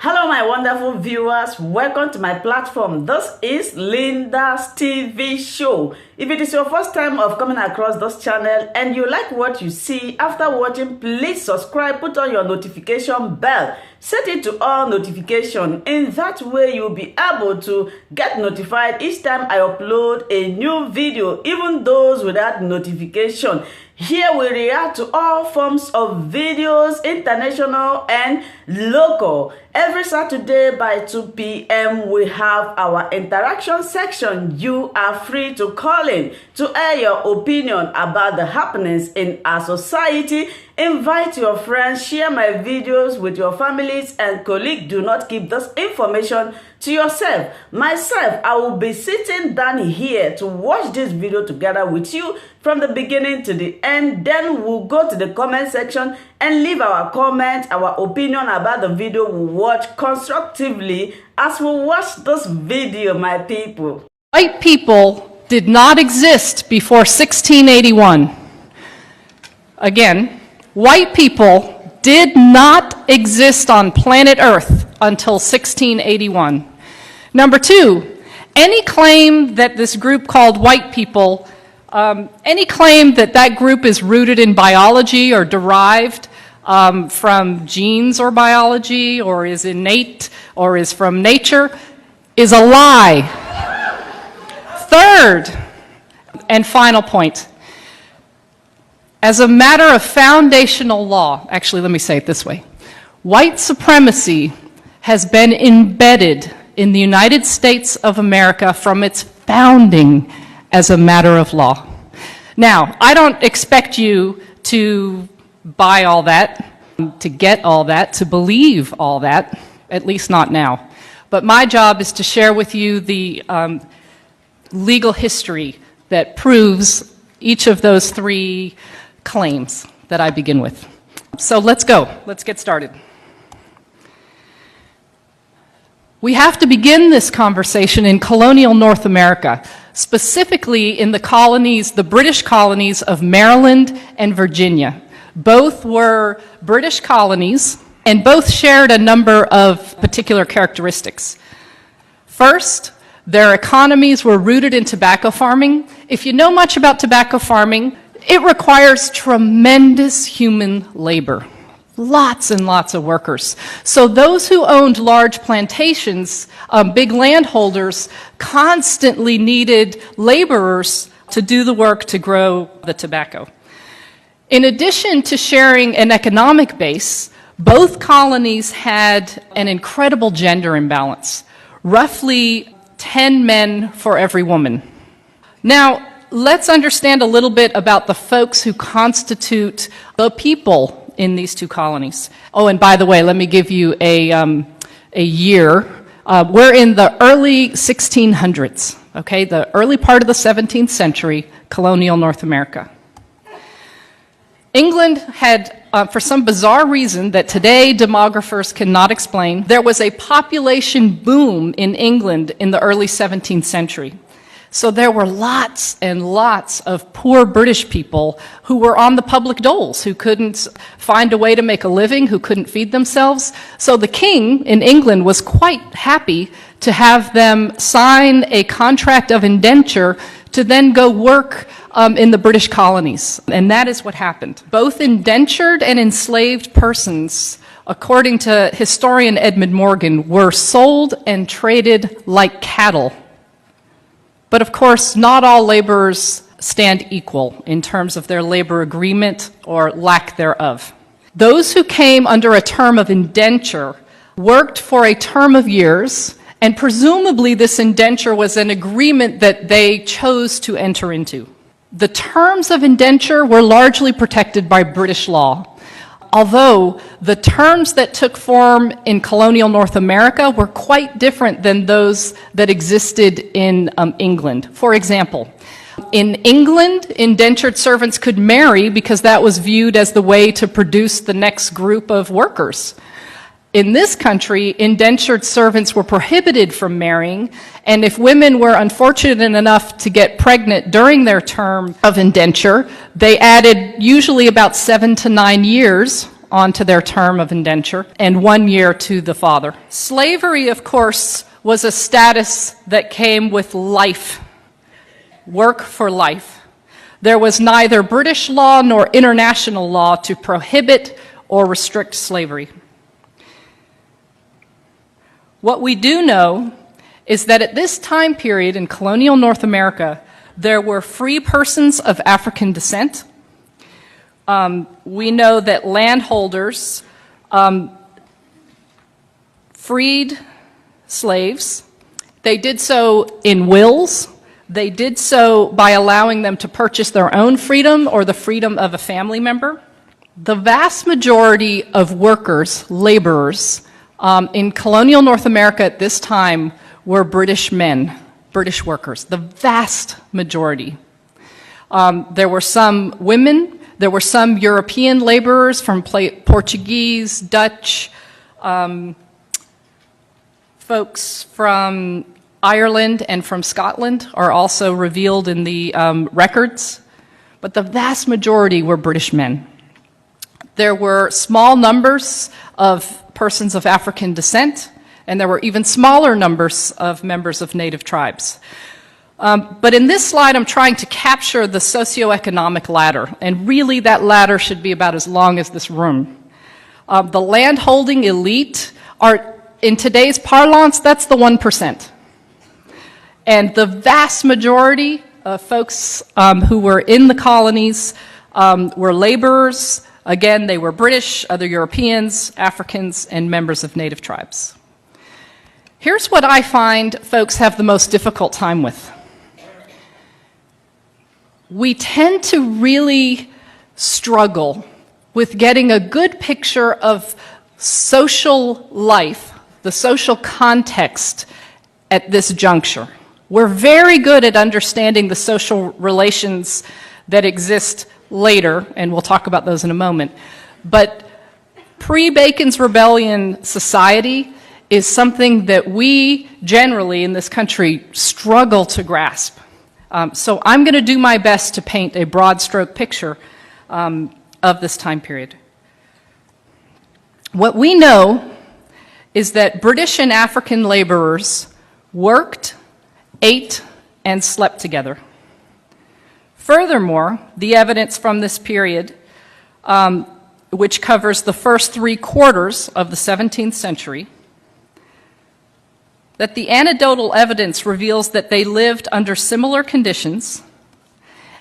Hello my wonderful viewers, welcome to my platform. This is Linda's TV show. If it is your first time of coming across this channel and you like what you see after watching, please subscribe, put on your notification bell, set it to all notification. In that way you'll be able to get notified each time I upload a new video, even those without notification. Here we react to all forms of videos, international and local. Every Saturday by 2 p.m. we have our interaction section. You are free to call in to air your opinion about the happenings in our society. Invite your friends, share my videos with your families and colleagues. Do not keep this information to yourself. Myself, I will be sitting down here to watch this video together with you from the beginning to the end. Then we'll go to the comment section and leave our comment, our opinion about the video we watch constructively as we watch this video, my people. White people did not exist before 1681. Again, white people did not exist on planet Earth until 1681. Number two, any claim that this group called white people, any claim that that group is rooted in biology or derived from genes or biology or is innate or is from nature is a lie. Third and final point. As a matter of foundational law, actually let me say it this way, white supremacy has been embedded in the United States of America from its founding as a matter of law. Now, I don't expect you to buy all that, to get all that, to believe all that, at least not now. But my job is to share with you the legal history that proves each of those three claims that I begin with. So let's go. Let's get started. We have to begin this conversation in colonial North America, specifically in the colonies, the British colonies of Maryland and Virginia. Both were British colonies and both shared a number of particular characteristics. First, their economies were rooted in tobacco farming. If you know much about tobacco farming, it requires tremendous human labor. Lots and lots of workers. So those who owned large plantations, big landholders, constantly needed laborers to do the work to grow the tobacco. In addition to sharing an economic base, both colonies had an incredible gender imbalance. Roughly 10 men for every woman. Now, let's understand a little bit about the folks who constitute the people in these two colonies. Oh, and by the way, let me give you a year. We're in the early 1600s, okay? The early part of the 17th century, colonial North America. England had, for some bizarre reason that today demographers cannot explain, there was a population boom in England in the early 17th century. So there were lots and lots of poor British people who were on the public doles, who couldn't find a way to make a living, who couldn't feed themselves. So the king in England was quite happy to have them sign a contract of indenture to then go work in the British colonies. And that is what happened. Both indentured and enslaved persons, according to historian Edmund Morgan, were sold and traded like cattle. But of course, not all laborers stand equal in terms of their labor agreement or lack thereof. Those who came under a term of indenture worked for a term of years, and presumably this indenture was an agreement that they chose to enter into. The terms of indenture were largely protected by British law, although the terms that took form in colonial North America were quite different than those that existed in England. For example, in England, indentured servants could marry because that was viewed as the way to produce the next group of workers. In this country, indentured servants were prohibited from marrying, and if women were unfortunate enough to get pregnant during their term of indenture, they added usually about 7 to 9 years onto their term of indenture and 1 year to the father. Slavery, of course, was a status that came with life, work for life. There was neither British law nor international law to prohibit or restrict slavery. What we do know is that at this time period in colonial North America, there were free persons of African descent. We know that landholders freed slaves. They did so in wills. They did so by allowing them to purchase their own freedom or the freedom of a family member. The vast majority of workers, laborers, in colonial North America at this time were British men, British workers, the vast majority. There were some women, there were some European laborers from Portuguese, Dutch, folks from Ireland and from Scotland are also revealed in the records, but the vast majority were British men. There were small numbers of persons of African descent, and there were even smaller numbers of members of native tribes. But in this slide, I'm trying to capture the socioeconomic ladder, and really that ladder should be about as long as this room. The landholding elite are, in today's parlance, that's the 1%. And the vast majority of folks who were in the colonies were laborers. Again, they were British, other Europeans, Africans, and members of native tribes. Here's what I find folks have the most difficult time with. We tend to really struggle with getting a good picture of social life, the social context at this juncture. We're very good at understanding the social relations that exist later, and we'll talk about those in a moment. But pre-Bacon's Rebellion society is something that we generally in this country struggle to grasp. So I'm going to do my best to paint a broad stroke picture of this time period. What we know is that British and African laborers worked, ate, and slept together. Furthermore, the evidence from this period, which covers the first 3/4 of the 17th century, that the anecdotal evidence reveals that they lived under similar conditions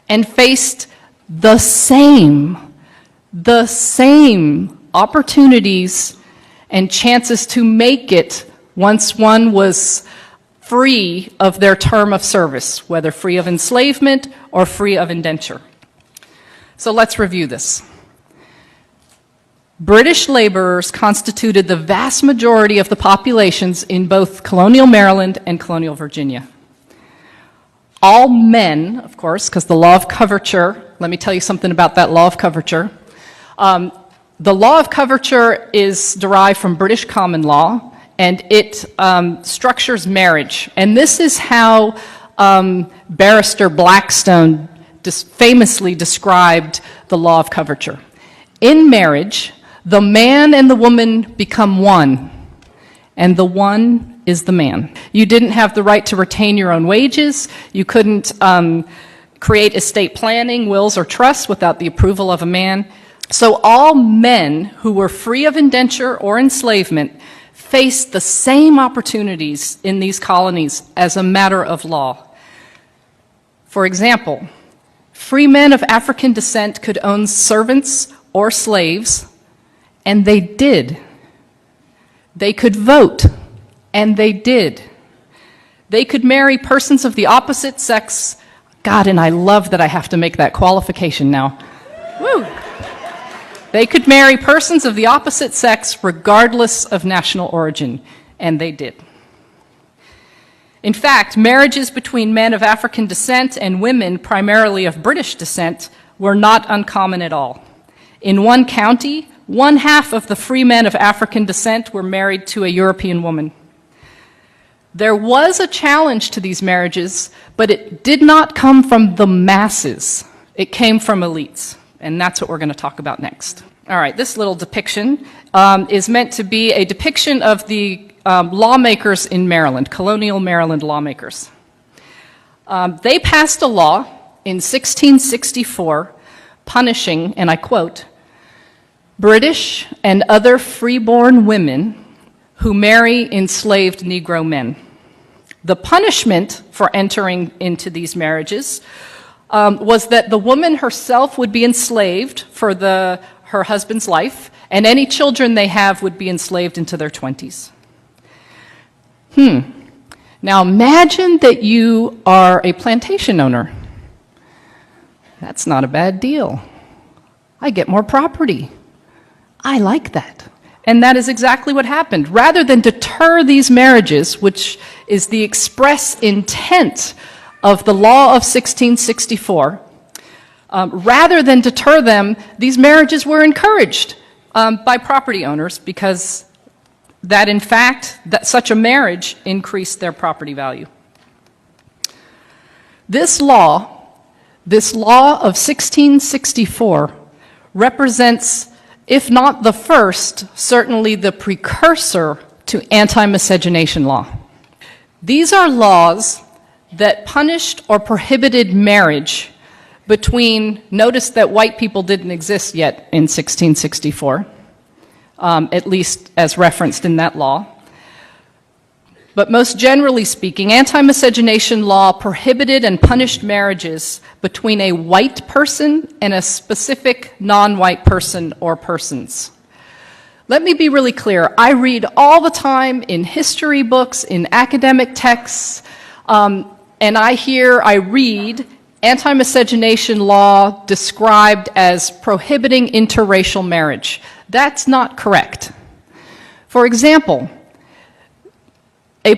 and faced the same opportunities and chances to make it once one was free of their term of service, whether free of enslavement or free of indenture. So let's review this. British laborers constituted the vast majority of the populations in both colonial Maryland and colonial Virginia. All men, of course, because the law of coverture, let me tell you something about that law of coverture. The law of coverture is derived from British common law, and it structures marriage. And this is how Barrister Blackstone famously described the law of coverture. In marriage, the man and the woman become one, and the one is the man. You didn't have the right to retain your own wages. You couldn't create estate planning, wills, or trusts without the approval of a man. So all men who were free of indenture or enslavement faced the same opportunities in these colonies as a matter of law. For example, free men of African descent could own servants or slaves, and they did. They could vote, and they did. They could marry persons of the opposite sex. God, and I love that I have to make that qualification now. Woo! They could marry persons of the opposite sex regardless of national origin, and they did. In fact, marriages between men of African descent and women primarily of British descent were not uncommon at all. In one county, 1/2 of the free men of African descent were married to a European woman. There was a challenge to these marriages, but it did not come from the masses. It came from elites, and that's what we're going to talk about next. All right, this little depiction is meant to be a depiction of the lawmakers in Maryland, colonial Maryland lawmakers. They passed a law in 1664 punishing, and I quote, British and other freeborn women who marry enslaved Negro men. The punishment for entering into these marriages was that the woman herself would be enslaved for her husband's life, and any children they have would be enslaved into their 20s. Now imagine that you are a plantation owner. That's not a bad deal. I get more property. I like that. And that is exactly what happened. Rather than deter these marriages, which is the express intent of the law of 1664, rather than deter them, these marriages were encouraged by property owners because that, in fact, that such a marriage increased their property value. This law of 1664 represents, if not the first, certainly the precursor to anti-miscegenation law. These are laws that punished or prohibited marriage between, notice that white people didn't exist yet in 1664, at least as referenced in that law. But most generally speaking, anti-miscegenation law prohibited and punished marriages between a white person and a specific non-white person or persons. Let me be really clear. I read all the time in history books, in academic texts, and I read anti-miscegenation law described as prohibiting interracial marriage. That's not correct. For example, a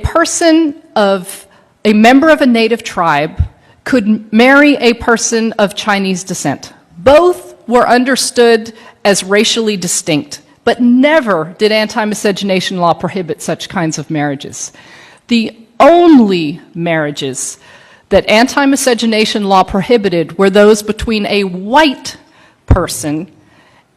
member of a native tribe could marry a person of Chinese descent. Both were understood as racially distinct, but never did anti-miscegenation law prohibit such kinds of marriages. The only marriages that anti-miscegenation law prohibited were those between a white person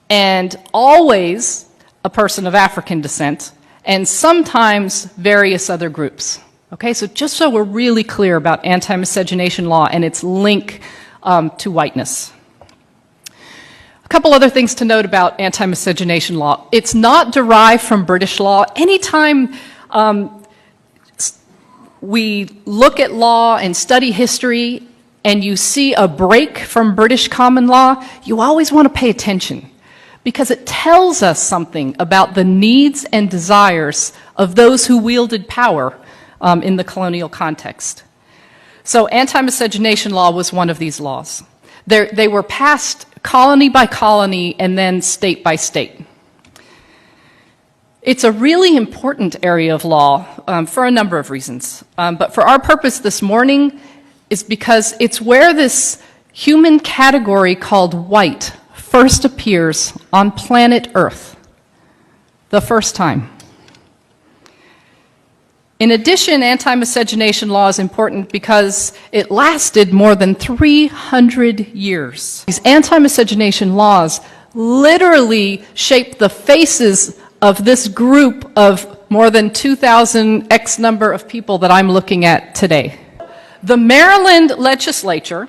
and always a person of African descent, and sometimes various other groups. Okay, so just so we're really clear about anti-miscegenation law and its link to whiteness. A couple other things to note about anti-miscegenation law. It's not derived from British law. Anytime we look at law and study history and you see a break from British common law, you always want to pay attention because it tells us something about the needs and desires of those who wielded power in the colonial context. So anti-miscegenation law was one of these laws. They were passed colony by colony and then state by state. It's a really important area of law for a number of reasons. But for our purpose this morning is because it's where this human category called white first appears on planet Earth, the first time. In addition, anti-miscegenation law is important because it lasted more than 300 years. These anti-miscegenation laws literally shaped the faces of this group of more than 2,000 X number of people that I'm looking at today. The Maryland legislature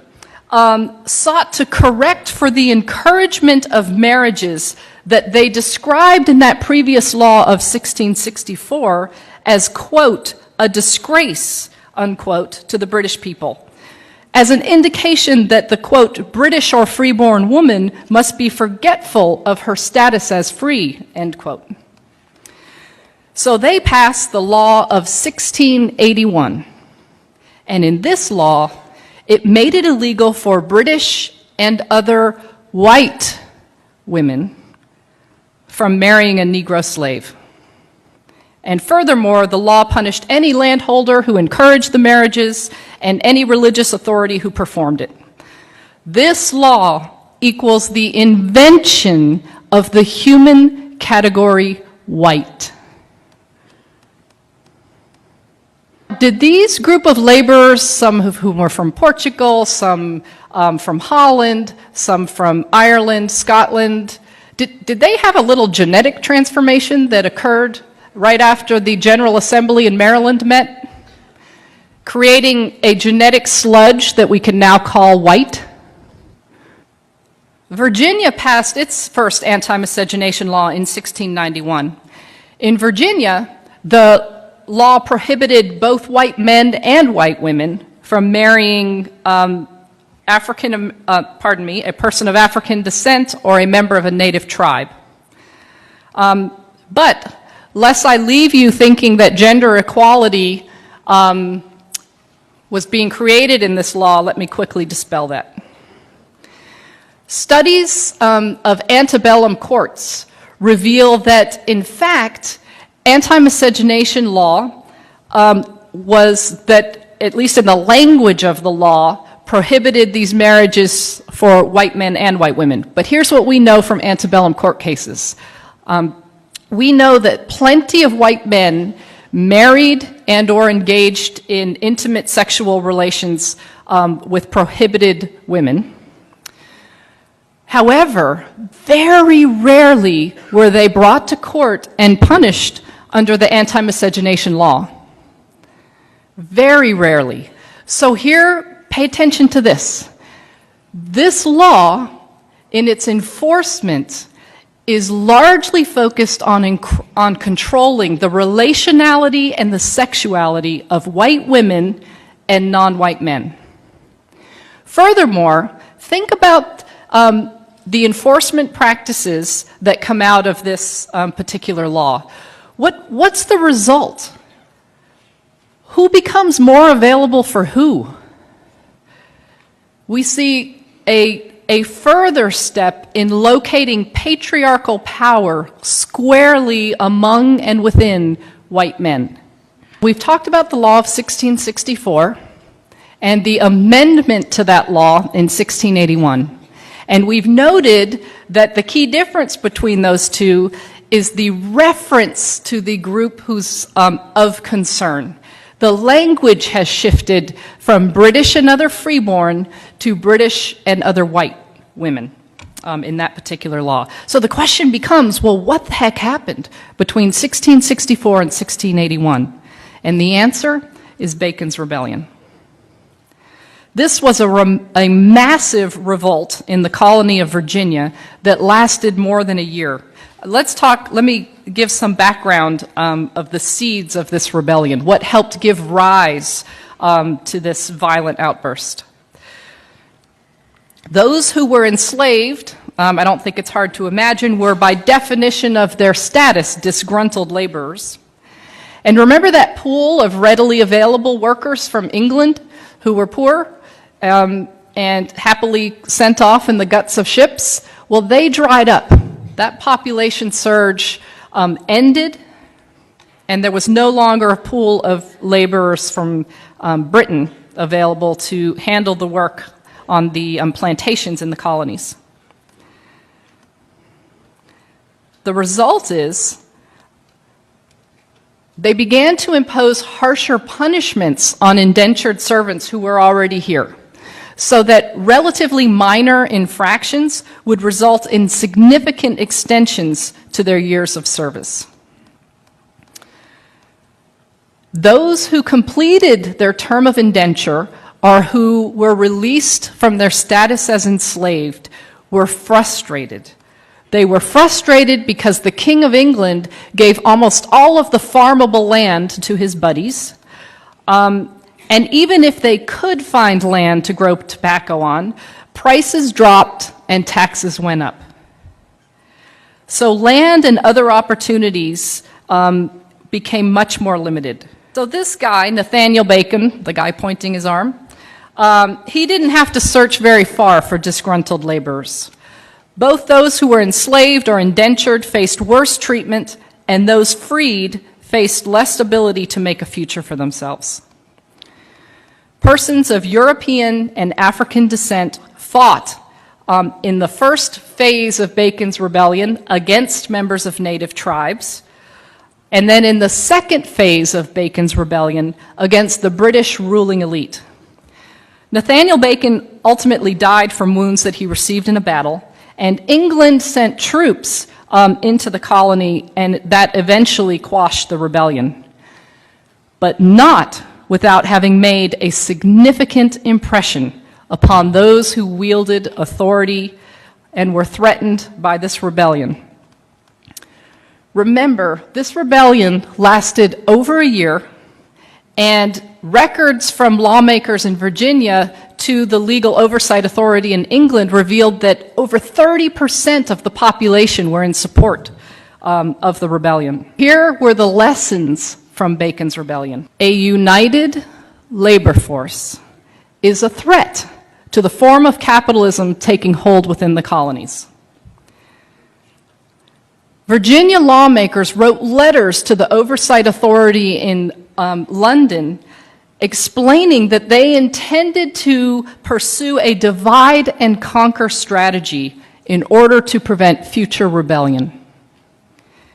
sought to correct for the encouragement of marriages that they described in that previous law of 1664 as, quote, a disgrace, unquote, to the British people, as an indication that the, quote, British or freeborn woman must be forgetful of her status as free, end quote. So they passed the law of 1681, and in this law, it made it illegal for British and other white women from marrying a Negro slave. And furthermore, the law punished any landholder who encouraged the marriages and any religious authority who performed it. This law equals the invention of the human category white. Did these group of laborers, some of whom were from Portugal, some from Holland, some from Ireland, Scotland, Did they have a little genetic transformation that occurred right after the General Assembly in Maryland met, creating a genetic sludge that we can now call white? Virginia passed its first anti-miscegenation law in 1691. In Virginia, the law prohibited both white men and white women from marrying a person of African descent or a member of a native tribe. But lest I leave you thinking that gender equality was being created in this law, let me quickly dispel that. Studies of antebellum courts reveal that, in fact, anti-miscegenation law was that, at least in the language of the law, prohibited these marriages for white men and white women. But here's what we know from antebellum court cases. We know that plenty of white men married and or engaged in intimate sexual relations with prohibited women. However, very rarely were they brought to court and punished under the anti-miscegenation law. Very rarely. So here, pay attention to this. This law, in its enforcement, is largely focused on controlling the relationality and the sexuality of white women and non-white men. Furthermore, think about the enforcement practices that come out of this particular law. What's the result? Who becomes more available for who? We see a further step in locating patriarchal power squarely among and within white men. We've talked about the law of 1664 and the amendment to that law in 1681. And we've noted that the key difference between those two is the reference to the group who's of concern. The language has shifted from British and other freeborn to British and other white women in that particular law. So the question becomes, well, what the heck happened between 1664 and 1681? And the answer is Bacon's Rebellion. This was a massive revolt in the colony of Virginia that lasted more than a year. Let me give some background of the seeds of this rebellion, what helped give rise to this violent outburst. Those who were enslaved, I don't think it's hard to imagine, were by definition of their status disgruntled laborers. And remember that pool of readily available workers from England who were poor and happily sent off in the guts of ships? Well, they dried up. That population surge ended, and there was no longer a pool of laborers from Britain available to handle the work on the plantations in the colonies. The result is they began to impose harsher punishments on indentured servants who were already here, so that relatively minor infractions would result in significant extensions to their years of service. Those who completed their term of indenture or who were released from their status as enslaved were frustrated. They were frustrated because the King of England gave almost all of the farmable land to his buddies. And even if they could find land to grow tobacco on, prices dropped and taxes went up. So land and other opportunities became much more limited. So this guy, Nathaniel Bacon, the guy pointing his arm, he didn't have to search very far for disgruntled laborers. Both those who were enslaved or indentured faced worse treatment, and those freed faced less ability to make a future for themselves. Persons of European and African descent fought in the first phase of Bacon's Rebellion against members of native tribes, and then in the second phase of Bacon's Rebellion against the British ruling elite. Nathaniel Bacon ultimately died from wounds that he received in a battle, And England sent troops into the colony, and that eventually quashed the rebellion. But not without having made a significant impression upon those who wielded authority and were threatened by this rebellion. Remember, this rebellion lasted over a year, and records from lawmakers in Virginia to the Legal Oversight Authority in England revealed that over 30% of the population were in support of the rebellion. Here were the lessons from Bacon's rebellion. A united labor force is a threat to the form of capitalism taking hold within the colonies. Virginia lawmakers wrote letters to the Oversight Authority in London explaining that they intended to pursue a divide and conquer strategy in order to prevent future rebellion.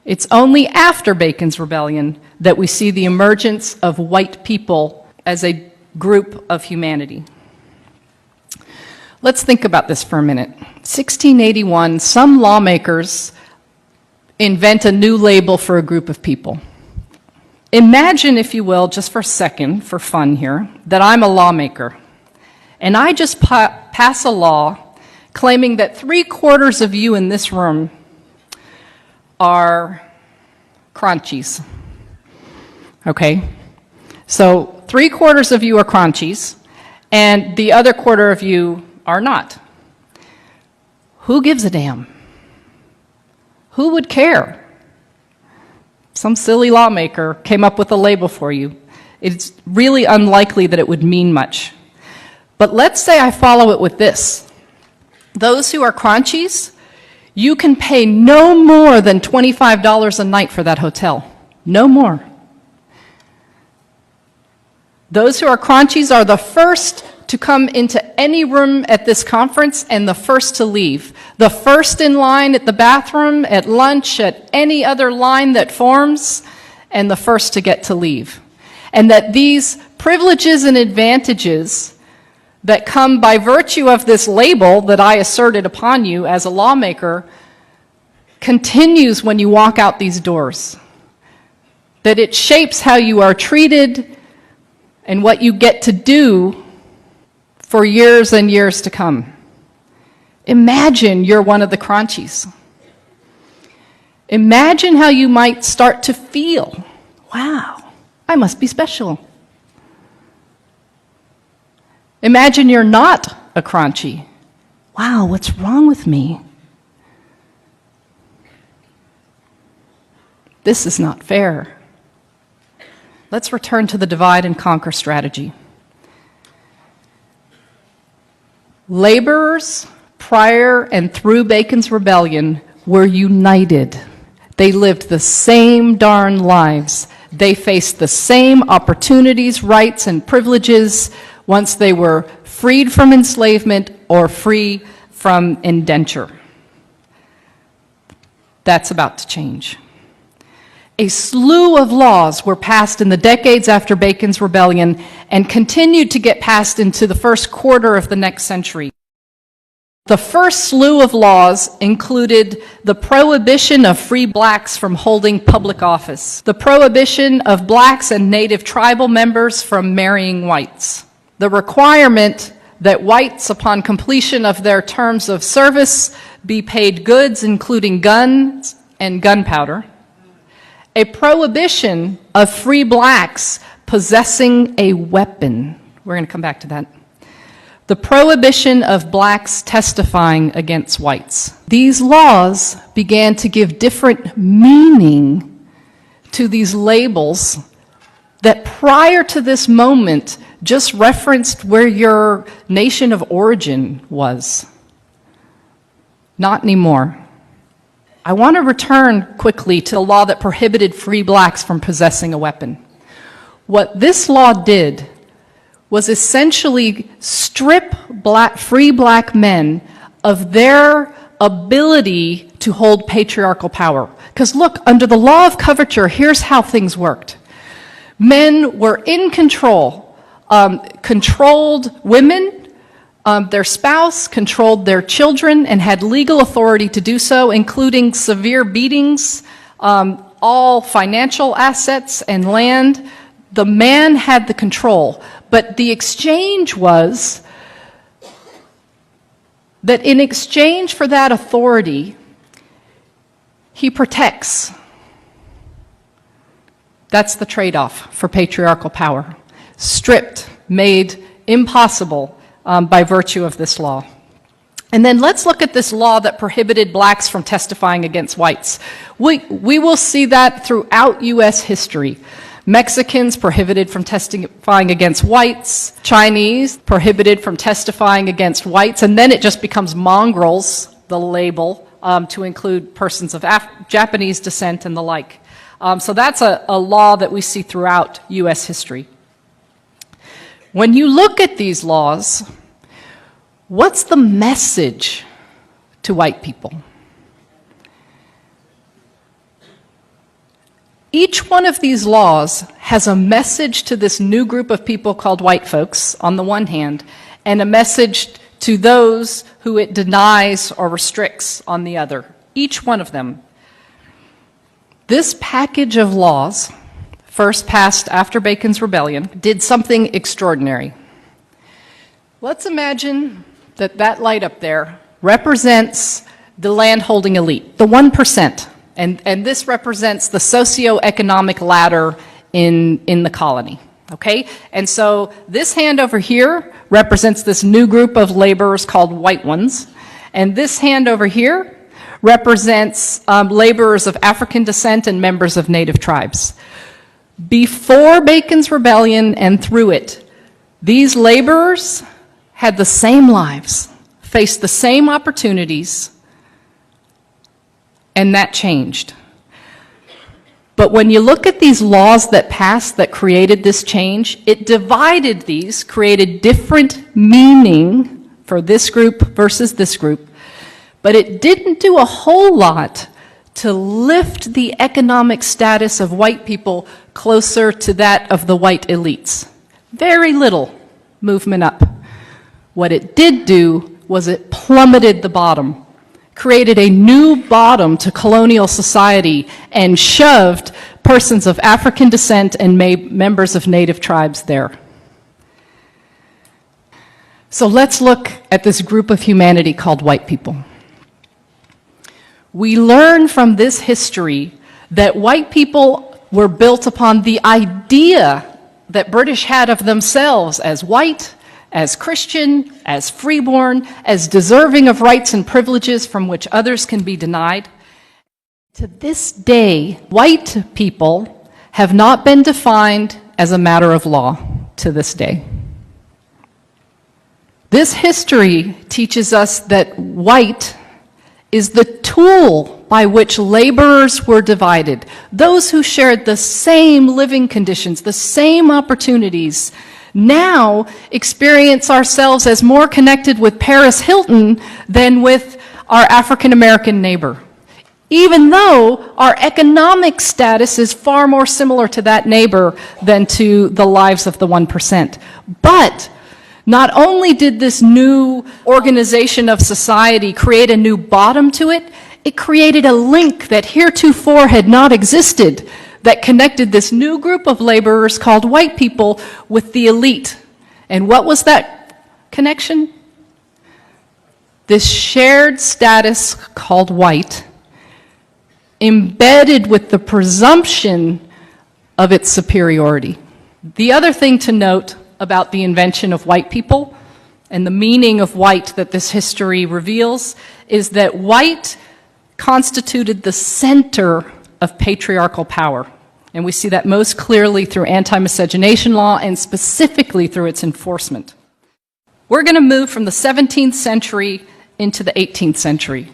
It's only after Bacon's rebellion that we see the emergence of white people as a group of humanity. Let's think about this for a minute. 1681, some lawmakers invent a new label for a group of people. Imagine, if you will, just for a second, for fun here, that I'm a lawmaker, and I just pass a law claiming that 3/4 of you in this room are crunchies. Okay? So 3/4 of you are crunchies, and the other quarter of you are not. Who gives a damn? Who would care? Some silly lawmaker came up with a label for you. It's really unlikely that it would mean much. But let's say I follow it with this. Those who are crunchies, you can pay no more than $25 a night for that hotel. No more. Those who are crunchies are the first to come into any room at this conference and the first to leave. The first in line at the bathroom, at lunch, at any other line that forms, and the first to get to leave. And that these privileges and advantages that come by virtue of this label that I asserted upon you as a lawmaker continues when you walk out these doors. That it shapes how you are treated and what you get to do for years and years to come. Imagine you're one of the crunchies. Imagine how you might start to feel. Wow, I must be special. Imagine you're not a crunchy. Wow, what's wrong with me? This is not fair. Let's return to the divide and conquer strategy. Laborers, prior and through Bacon's rebellion, were united. They lived the same darn lives. They faced the same opportunities, rights, and privileges once they were freed from enslavement or free from indenture. That's about to change. A slew of laws were passed in the decades after Bacon's rebellion and continued to get passed into the first quarter of the next century. The first slew of laws included the prohibition of free blacks from holding public office, the prohibition of blacks and native tribal members from marrying whites, the requirement that whites, upon completion of their terms of service, be paid goods including guns and gunpowder, a prohibition of free blacks possessing a weapon. We're going to come back to that. The prohibition of blacks testifying against whites. These laws began to give different meaning to these labels that prior to this moment just referenced where your nation of origin was. Not anymore. I want to return quickly to a law that prohibited free blacks from possessing a weapon. What this law did was essentially strip free black men of their ability to hold patriarchal power. Because look, under the law of coverture, here's how things worked. Men were in control, controlled women, Their spouse controlled their children and had legal authority to do so, including severe beatings, all financial assets and land. The man had the control, but the exchange was that in exchange for that authority, he protects. That's the trade-off for patriarchal power. Stripped, made impossible by virtue of this law. And then let's look at this law that prohibited blacks from testifying against whites. We will see that throughout U.S. history. Mexicans prohibited from testifying against whites, Chinese prohibited from testifying against whites, and then it just becomes mongrels, the label, to include persons of Japanese descent and the like. So that's a law that we see throughout U.S. history. When you look at these laws, what's the message to white people? Each one of these laws has a message to this new group of people called white folks, on the one hand, and a message to those who it denies or restricts on the other. Each one of them. This package of laws, first passed after Bacon's Rebellion, did something extraordinary. Let's imagine that that light up there represents the landholding elite, the 1%. And this represents the socioeconomic ladder in the colony, okay? And so this hand over here represents this new group of laborers called white ones. And this hand over here represents laborers of African descent and members of native tribes. Before Bacon's Rebellion and through it, these laborers had the same lives, faced the same opportunities, and that changed. But when you look at these laws that passed that created this change, it divided these, created different meaning for this group versus this group, but it didn't do a whole lot to lift the economic status of white people closer to that of the white elites. Very little movement up. What it did do was it plummeted the bottom, created a new bottom to colonial society, and shoved persons of African descent and members of native tribes there. So let's look at this group of humanity called white people. We learn from this history that white people were built upon the idea that British had of themselves as white, as Christian, as freeborn, as deserving of rights and privileges from which others can be denied. To this day, white people have not been defined as a matter of law to this day. This history teaches us that white is the tool by which laborers were divided. Those who shared the same living conditions, the same opportunities, now experience ourselves as more connected with Paris Hilton than with our African American neighbor, even though our economic status is far more similar to that neighbor than to the lives of the 1%. But not only did this new organization of society create a new bottom to it, it created a link that heretofore had not existed, that connected this new group of laborers called white people with the elite. And what was that connection? This shared status called white, embedded with the presumption of its superiority. The other thing to note about the invention of white people and the meaning of white that this history reveals is that white constituted the center of patriarchal power. And we see that most clearly through anti-miscegenation law and specifically through its enforcement. We're going to move from the 17th century into the 18th century.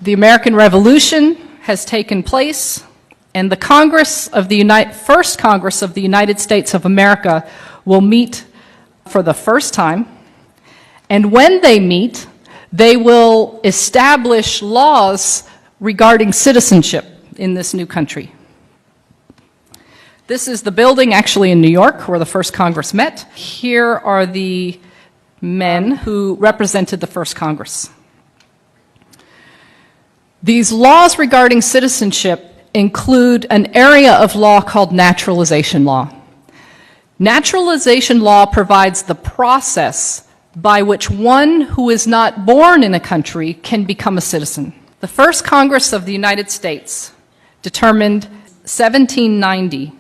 The American Revolution has taken place, and the First Congress of the United States of America will meet for the first time. And when they meet, they will establish laws regarding citizenship in this new country. This is the building actually in New York where the first Congress met. Here are the men who represented the first Congress. These laws regarding citizenship include an area of law called naturalization law. Naturalization law provides the process by which one who is not born in a country can become a citizen. The first Congress of the United States determined 1790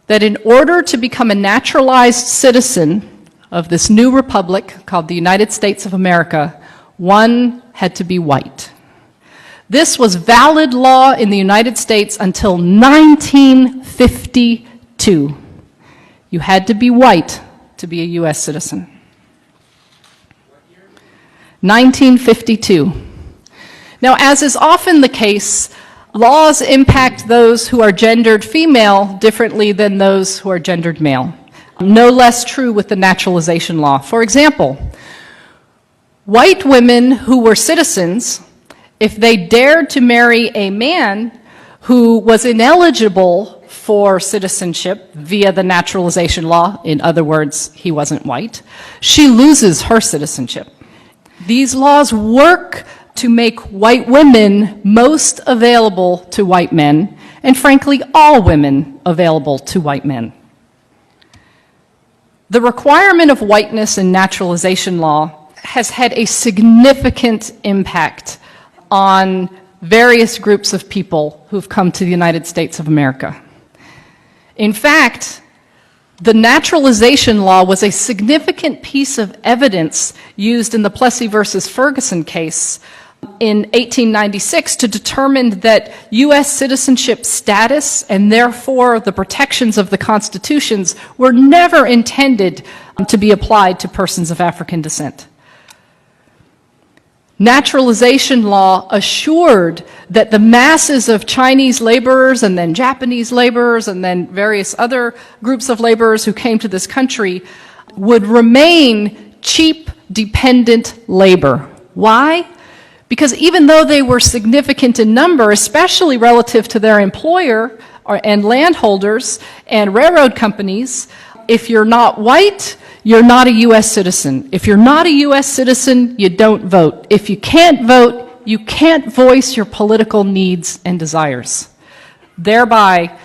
that in order to become a naturalized citizen of this new republic called the United States of America, one had to be white. This was valid law in the United States until 1952. You had to be white to be a U.S. citizen. 1952. Now, as is often the case, laws impact those who are gendered female differently than those who are gendered male. No less true with the naturalization law. For example, white women who were citizens, if they dared to marry a man who was ineligible for citizenship via the naturalization law, in other words, he wasn't white, she loses her citizenship. These laws work to make white women most available to white men, and frankly, all women available to white men. The requirement of whiteness in naturalization law has had a significant impact on various groups of people who've come to the United States of America. In fact, the naturalization law was a significant piece of evidence used in the Plessy versus Ferguson case in 1896 to determine that U.S. citizenship status and therefore the protections of the constitutions were never intended to be applied to persons of African descent. Naturalization law assured that the masses of Chinese laborers and then Japanese laborers and then various other groups of laborers who came to this country would remain cheap, dependent labor. Why? Because even though they were significant in number, especially relative to their employer and landholders and railroad companies, if you're not white, you're not a U.S. citizen. If you're not a U.S. citizen, you don't vote. If you can't vote, you can't voice your political needs and desires, thereby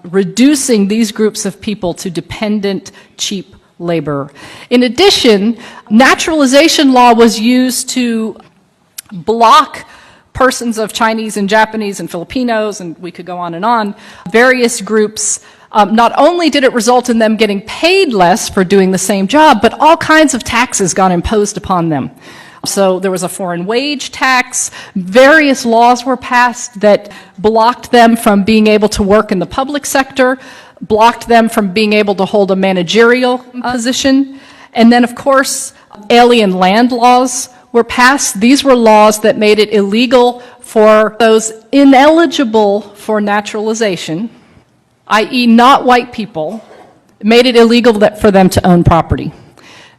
reducing these groups of people to dependent, cheap labor. In addition, naturalization law was used to block persons of Chinese and Japanese and Filipinos, and we could go on, various groups. Not only did it result in them getting paid less for doing the same job, but all kinds of taxes got imposed upon them. So there was a foreign wage tax, various laws were passed that blocked them from being able to work in the public sector, blocked them from being able to hold a managerial position, and then of course alien land laws were passed. These were laws that made it illegal for those ineligible for naturalization, i.e. not white people, made it illegal for them to own property.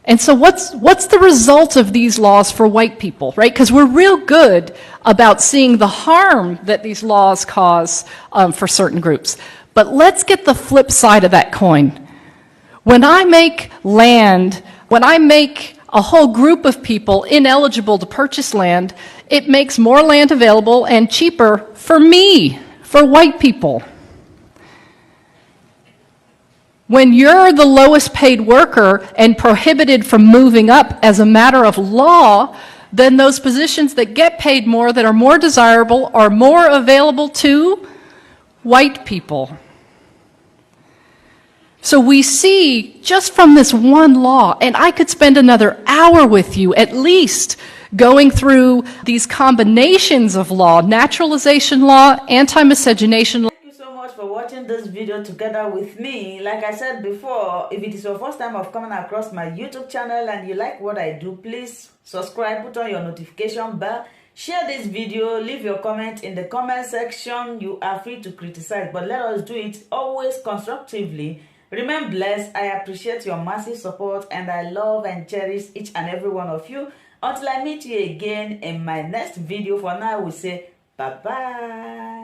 And so what's the result of these laws for white people, right? Because we're real good about seeing the harm that these laws cause for certain groups. But let's get the flip side of that coin. When I make land, when I make a whole group of people ineligible to purchase land, it makes more land available and cheaper for me, for white people. When you're the lowest paid worker and prohibited from moving up as a matter of law, then those positions that get paid more, that are more desirable, are more available to white people. So we see, just from this one law, and I could spend another hour with you at least going through these combinations of law, naturalization law, anti-miscegenation law. For watching this video together with me. Like I said before, if it is your first time of coming across my YouTube channel and you like what I do, please subscribe, put on your notification bell, share this video, leave your comment in the comment section. You are free to criticize, but let us do it always constructively. Remain blessed. I appreciate your massive support and I love and cherish each and every one of you. Until I meet you again in my next video, for now we say bye bye.